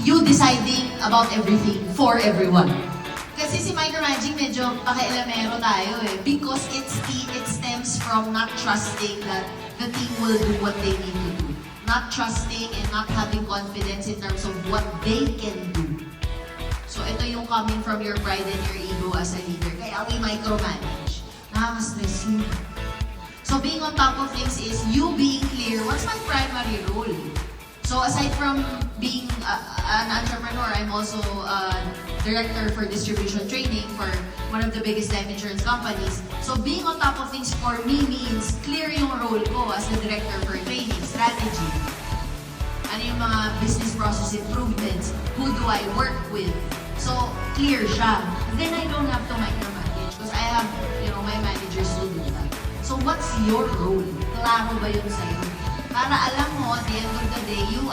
you deciding about everything for everyone. Kasi si micromanaging medyo pakialamero tayo eh. Because it stems from not trusting that the team will do what they need to do. Not trusting and not having confidence in terms of what they can do. So ito yung coming from your pride and your ego as a leader. Kaya we micromanage. Nakaka-stress yun. So being on top of things is you being clear, what's my primary role? So aside from being an entrepreneur, I'm also a director for distribution training for one of the biggest life insurance companies. So being on top of things for me means clear yung role ko as a director for training, strategy. Ano yung mga business process improvements? Who do I work with? So clear siya. Then I don't have to micromanage because I have, my managers who do that. So what's your role? Klaro ba yun sa'yo? Para alam mo, at the end of the day, you